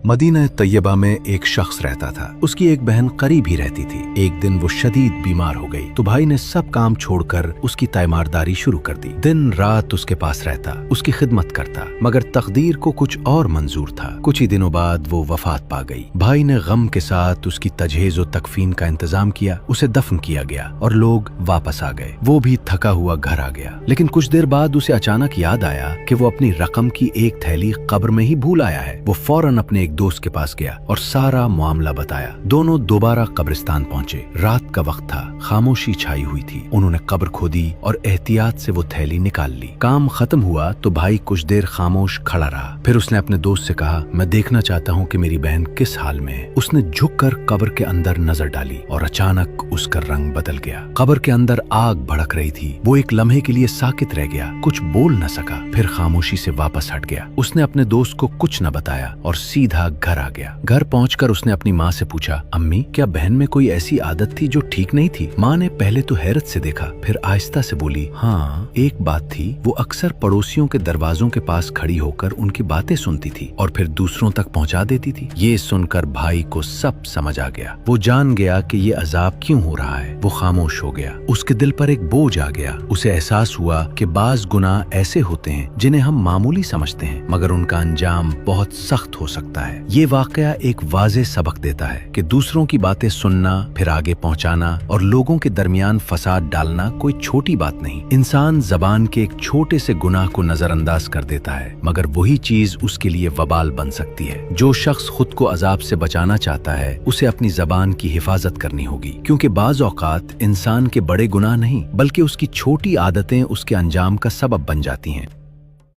Medina Taiba में एक शख्स रहता था। उसकी एक बहन करीब ही रहती थी। एक दिन वो शदीद बीमार हो गई तो भाई ने सब काम छोड़कर उसकी तैमारदारी शुरू कर दी। दिन रात उसके पास रहता, उसकी खिदमत करता, मगर तकदीर को कुछ और मंजूर था। कुछ ही दिनों बाद वो वफात पा गई। भाई ने गम के साथ उसकी तजहीज़ और तकफीन का इंतजाम किया, उसे दफन किया गया और लोग वापस आ गए। वो भी थका हुआ घर आ गया, लेकिन कुछ देर बाद उसे अचानक याद आया कि वो अपनी रकम की एक थैली कब्र में ही भूल आया है। वो फौरन अपने एक दोस्त के पास गया और सारा मामला बताया। दोनों दोबारा कब्रिस्तान पहुंचे। रात का वक्त था, खामोशी छाई हुई थी। उन्होंने कब्र खोदी और एहतियात से वो थैली निकाल ली। काम खत्म हुआ तो भाई कुछ देर खामोश खड़ा रहा। फिर उसने अपने दोस्त से कहा, मैं देखना चाहता हूँ कि मेरी बहन किस हाल में है। उसने झुककर कब्र के अंदर नजर डाली और अचानक उसका रंग बदल गया। कब्र के अंदर आग भड़क रही थी। वो एक लम्हे के लिए साकित रह गया, कुछ बोल न सका, फिर खामोशी से वापस हट गया। उसने अपने दोस्त को कुछ न बताया और सीधा घर आ गया। घर पहुंचकर उसने अपनी माँ से पूछा, अम्मी क्या बहन में कोई ऐसी आदत थी जो ठीक नहीं थी? माँ ने पहले तो हैरत से देखा, फिर आहिस्ता से बोली, हाँ एक बात थी, वो अक्सर पड़ोसियों के दरवाजों के पास खड़ी होकर उनकी बातें सुनती थी और फिर दूसरों तक पहुंचा देती थी। ये सुनकर भाई को सब समझ आ गया। वो जान गया कि ये अजाब क्यों हो रहा है। वो खामोश हो गया। उसके दिल पर एक बोझ आ गया। उसे एहसास हुआ कि बाज गुनाह ऐसे होते हैं जिन्हें हम मामूली समझते हैं, मगर उनका अंजाम बहुत सख्त हो सकता है। ये वाकया एक वाज़ेह सबक देता है कि दूसरों की बातें सुनना, फिर आगे पहुंचाना और लोगों के दरमियान फसाद डालना कोई छोटी बात नहीं। इंसान जबान के एक छोटे से गुनाह को नजरअंदाज कर देता है, मगर वही चीज उसके लिए वबाल बन सकती है। जो शख्स खुद को अजाब से बचाना चाहता है, उसे अपनी जबान की हिफाजत करनी होगी, क्योंकि बाज औकात इंसान के बड़े गुनाह नहीं बल्कि उसकी छोटी आदतें उसके अंजाम का सबब बन जाती हैं।